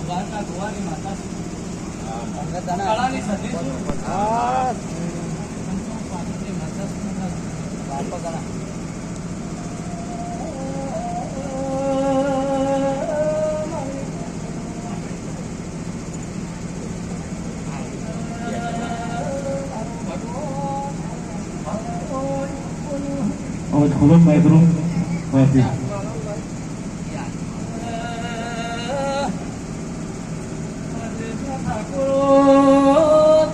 ગાના ગોવાની માતા કાળાની સતી છું માતા બાપા ગાના और खुलम मैदरूम वादी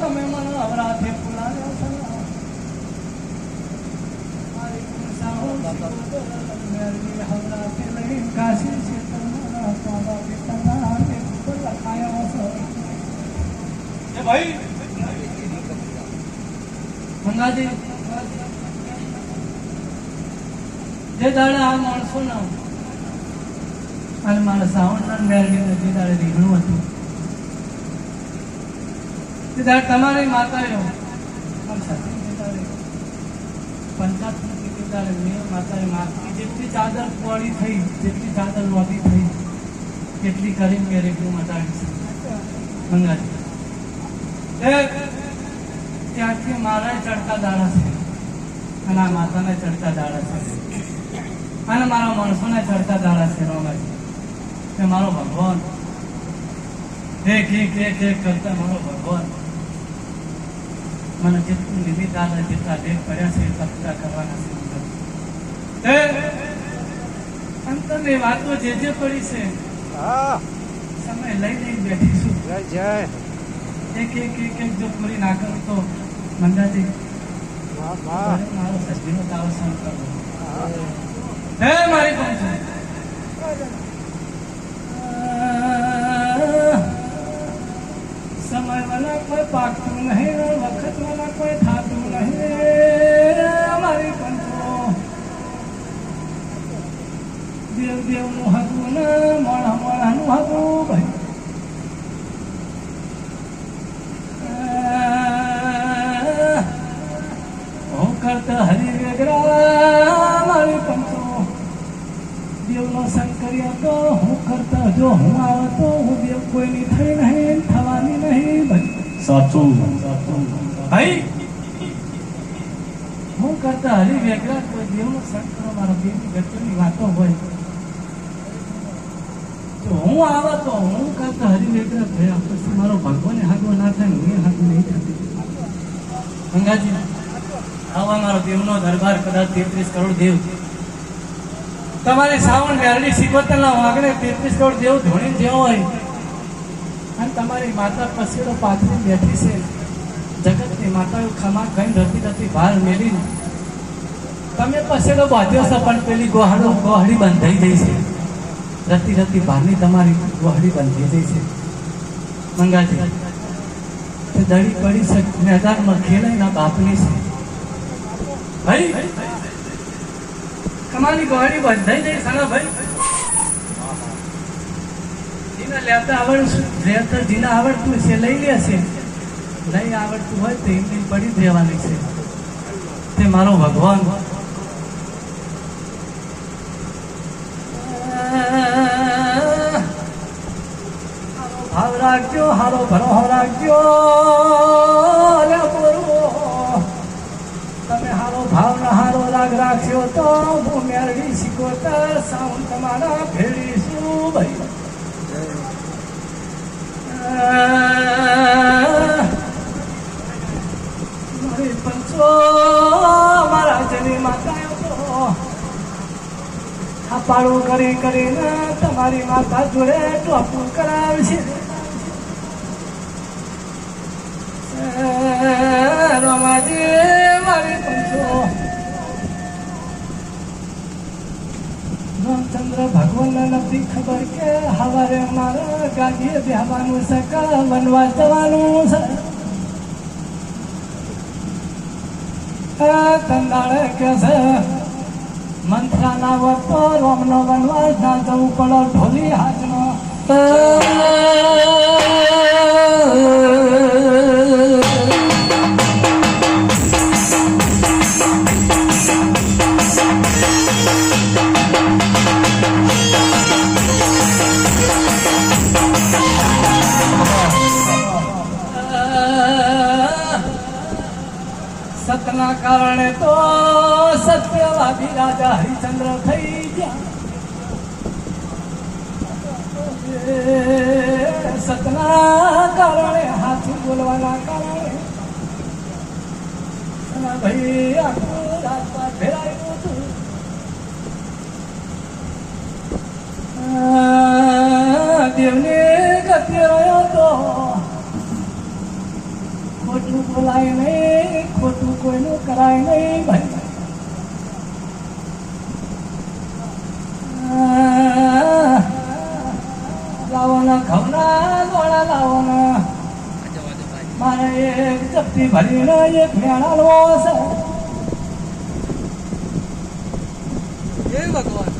તમે મને અવરાધે પુલાવ્યા ભાઈ મંગાજી જે દાડે આ માણસો ના અને મારા સાવણ મેળવી જે દાડે રીંગણું હતું તે દાડે તમારી માતાએ પંચાયત તે દાડે મેં માતાએ માગી જેટલી ચાદર પોળી થઈ જેટલી ચાદર લોબી થઈ એટલી કરીને મેં રીંગણું મટાડી છે મંગાજી ત્યાંથી મારા ચડતા દાડા છે અને આ માતાને ચડતા દાડા છે અને મારા માણસોને ચડતા દાડા છે રોમાજી કે મારો ભગવાન એક કરતા મારો ભગવાન મને જેટલું નિમિત્ત આવે જેટલા લેખ કર્યા છે એટલા પૂરા કરવાના છે અંતરની વાતો જે પડી છે સમય લઈ લઈને બેઠીશું એક જો પૂરી ના કરું તો મંદાજી મારો સજ્જનો તાવ સહન કરવો હે મારી પાસે સમય વાળા કોઈ પાકતું નહીં વખત વાળા કોઈ થાતું નહીં અમારી પંચો દેવનું હતું ને મોણાનું હતું ભાઈ કરતા હરી વેગરા મારી પંચો દેવનો શંકર્યા તો હું કરતા જો હું આવે તો હું દેવ કોઈની થઈ નહીં થવાની નહીં ભાઈ સાચું ભાઈ હું કરતા હરી વેગરા કોઈ દેવનો શંકર મારો દેવની વ્યક્તિની વાતો હોય જો હું આવે તો હું કરતા હરી વેગરા થયા પછી મારો ભગવાન હાગો ના થાય હું હાગો નહીં થતી ગંગાજી આવા મારો દેવનો દરબાર કદાચ 33 કરોડ દેવ તમારી સાવણ મેરડી સિકોતરના વાગણે 33 કરોડ દેવ ધોણી જેવો હોય અને તમારી માતા પસીડો પાથરી બેઠી છે જગતની માતાઓ ખમા કઈ રતી ભાર મેલી તમે પસીડો બાંધ્યો છો પણ પેલી ગોહડી બંધાઈ જઈ છે રતી ભારની તમારી ગોહડી બંધી જઈ છે મંગાજી તે દડી પડી છે મેદાનમાં ખેલાઈના બાપની છે ભાઈ કમાની ગોળી બંધાઈ જાય સાલા ભાઈ જીના લેતા આવડતું જીના આવડતું છે લઈ લે છે નહીં આવડતું હોય તો એમની પડી દેવાની છે તે મારો ભગવાન ભાવ રાખજો હારો ભરો રાખજો તમે હારો ભાવ ના હારો રાગ રાખ્યો તો હું મેળવી શીખોતર સાઉન્ડ તમારા ભેળીશું ભાઈ મારી પંચો મારા જની માતા આ પાડું કરીને તમારી માતા જોડે ટોપું કરાવશે રમાજી મારી પંચો રામચંદ્ર ભગવાનને નથી ખબર કે હવારે મારા ગાડીએ બેહવાનું છે કે વનવાસ જવાનું છે તંદાળે કે છે મંત્રા ના વર્તો રોમનો વનવાસ ના જવું પડો ઢોલી હાજનો સતના કારણે તો સત્યવાદી રાજા હરિચંદ્ર થઈ ગયા. સતના કારણે હાથી બોલવાના કારણે ભાઈ આખું રાજપાટ ફેરાયું હતું. દેવને ગતિ રહ્યો તો ખોટું બોલાય નહીં, ખોટું કોઈનું કરાય નહીં. ભાઈ લાવોના ઘઉંના ગોળા લાવોના મારે એક ચપટી ભરીને એક વેણા લો છે. ભગવાન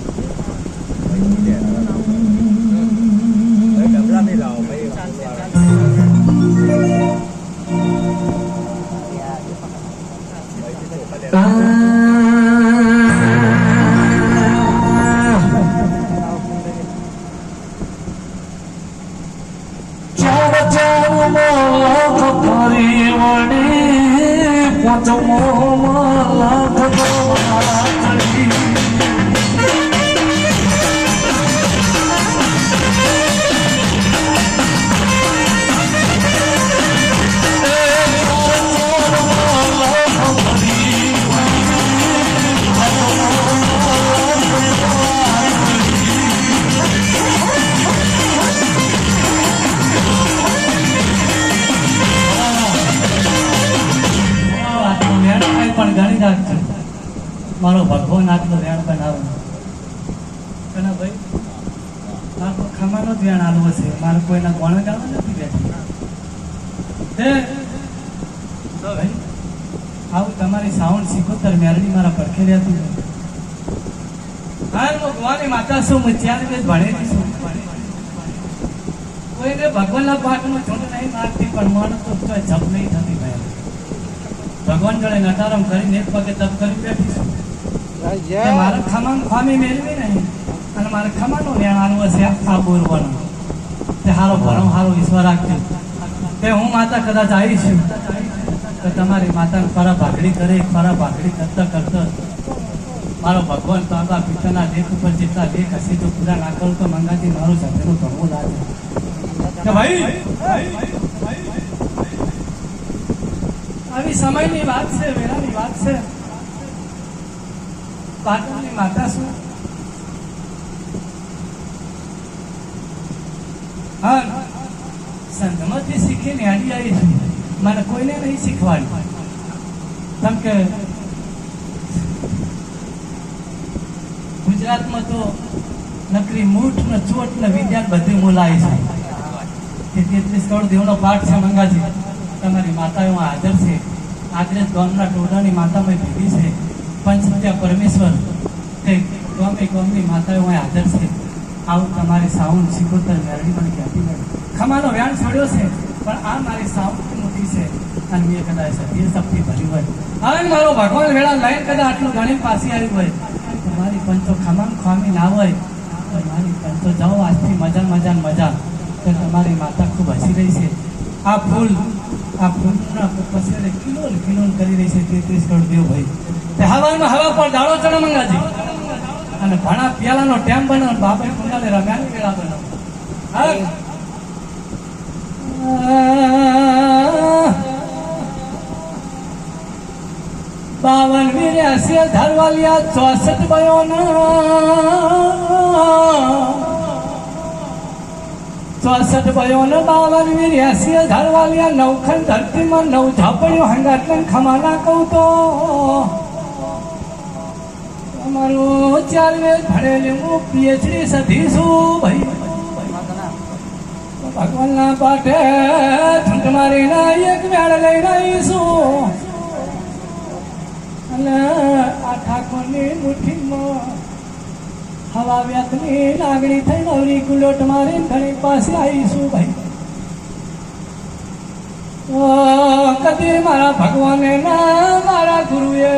મારો ભગવાન આટલો વેણ બનાવો અને ભાઈ આખો ખમાનો જ વેણ આલવો છે. મારે કોઈના ગોણ ગાવા નથી બેઠી. ભાઈ આવું તમારી સાઉન્ડ સિકોતર મેરડી મારા પડખે રહેતી હોય. હાલ ભગવાનની માતા શું ચાર વેદ ભણેલી છું. કોઈને ભગવાનના પાઠમાં જોડે નહીં મારતી પણ માણસ તો જપ નહીં થતી. ભાઈ ભગવાન જોડે નટારમ કરીને એક પગે તપ કરી બેઠી છું. મારે ખમાન ખામી મેળવી નહીં અને મારે ખમાનો વેણ આલવો છે. આ બોરવાનો તે હારો ભરમ હારો ઈશ્વર રાખજો. તે હું માતા કદાચ આવીશ તો તમારી માતાને ફરા ભાગડી કરે. ફરા ભાગડી કરતા કરતા મારો ભગવાન બાબા પિતાના લેખ ઉપર જેટલા લેખ હશે તો પૂરા ના કરું તો મંગાજી મારું જાતેનું ભણવું લાગે કે ભાઈ આવી સમયની વાત છે, વેળાની વાત છે. પાટણની માતા શું હા સંતમાંથી શીખીને આડી આવી છું. મને કોઈને નહીં શીખવાડ્યું. કેમ કે ગુજરાતમાં તો નકરી મૂઠ ને ચોટ ને વિદ્યા બધી મોલાય છે. 33 કરોડ દેવનો પાઠ છે. મંગાજી તમારી માતાઓ હાજર છે. આદરેશ ગામના ટોડાની માતામાં ભેગી છે. પંચત્યા પરમેશ્વર તે ગામની માતાઓ હાજર છે. આવું તમારી સાઉન્ડ સિકોતર મેરડી પણ કહેતી હોય. ખમાનો વ્યાણ છોડ્યો છે પણ આ મારી સાઉન્ડ મોટી છે અને મેં કદાચ સત્ય શક્તિ ભરી હોય. હવે મારો ભગવાન વેળા લઈને કદાચ આટલું ગણી પાછી આવી હોય. તમારી પંચો ખમાન ખામી ના હોય તો મારી પંચો જાઓ આજથી મજા મજા મજા. તો તમારી માતા ખૂબ હસી રહી છે. આ ફૂલના પછેડે કિલોલ કરી રહી છે. 33 કરોડ દેવ ભાઈ તે હવામાં હવા પર દાડો ચડો મંગાજી અને ઘણા પ્યાલાનો ટેમ બનાવ. બાપે કુંડાલે રમ્યાની વેળા બનાવ. બાવન વીર્યાસી ધરવાલિયા 64 બયોના 64 બયોને 52 વીર્યાસી ધરવાલિયા નવખંડ ધરતીમાં 9 ઝાપડીઓ હંગાટન ખમાના કહું તો અમારું 4 વેદ ભણેલી હું પીએચડી સધી છું. ભાઈ ભગવાનના પાઠે ઝૂંટ મારીને એક વેળ લઈને આવીશું અને આ ઠાકોરની મુઠ્ઠીમાં હવા વ્યાતની લાગણી થઈ નવરી ગુલોટ મારીને ઘણી પાસે આવીશું. ભાઈ કદી મારા ભગવાને ના મારા ગુરુએ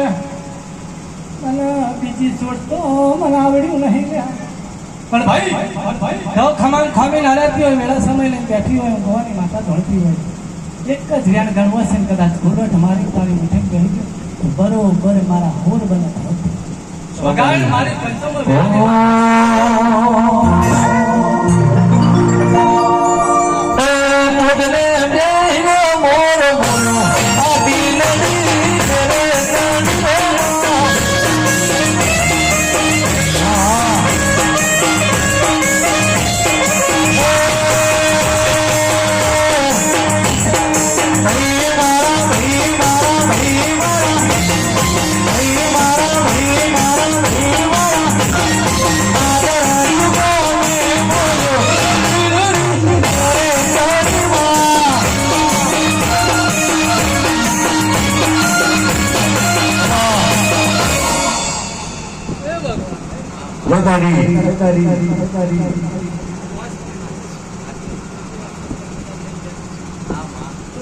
મને બીજી ચોટ તો મને આવડ્યું નહીં લ્યા. પણ ભાઈ ખમાન ખામી નારાતી હોય વેળા સમય લઈને બેઠી હોય ભગવાનની માતા ધોળતી હોય એક જ વ્યાણ ગણવો છે ને કદાચ ગુલોટ મારી તારી મુઠ્ઠી ગઈ ગયો બરોબર મારા હોર બને વગાડ મારી પંચમ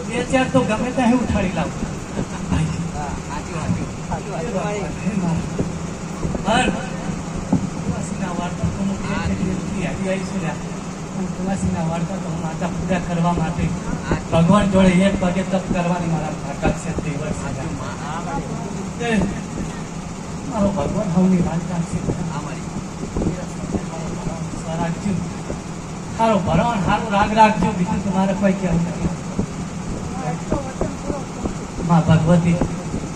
બે ચાર તો ગમે ત્યાં ઉઠાડી લાવ વાર્તા તો હું માતા પૂજા કરવા માટે ભગવાન જોડે એક પગે તપ કરવાની મારા ભાગત છે મારો ભગવાન હવની વાર્તા છે રાખજો સારો ભરવાન સારું રાગ રાખજો બીજું તમારે કોઈ કહેવું નથી માં ભગવતી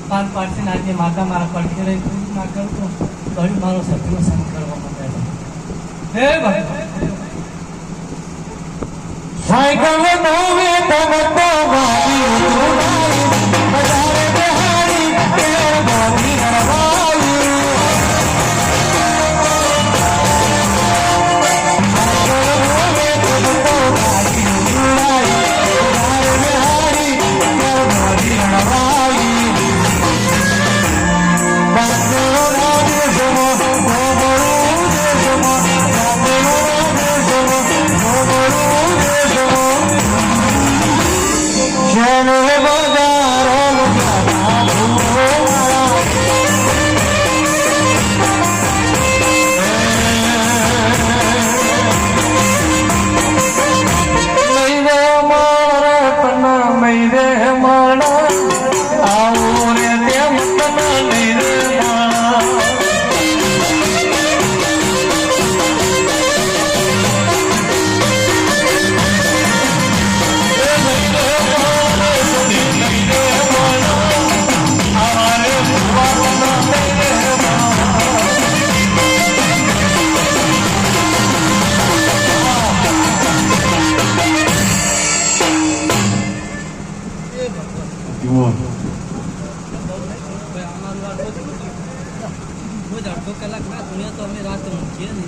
પાન પાડશે ને આજે માતા મારા પડખે રહી પૂરું ના કરું તો ગળ્યું મારો સત્યનો સંગ કરવા માંડે હે ભગવાન સાયકલ નોવે તમતો ગાવી બજારે બહારી કે ગાવી હરવાવી અડધો કલાક ના દુનિયા તો અમે રાત મૂકીએ ને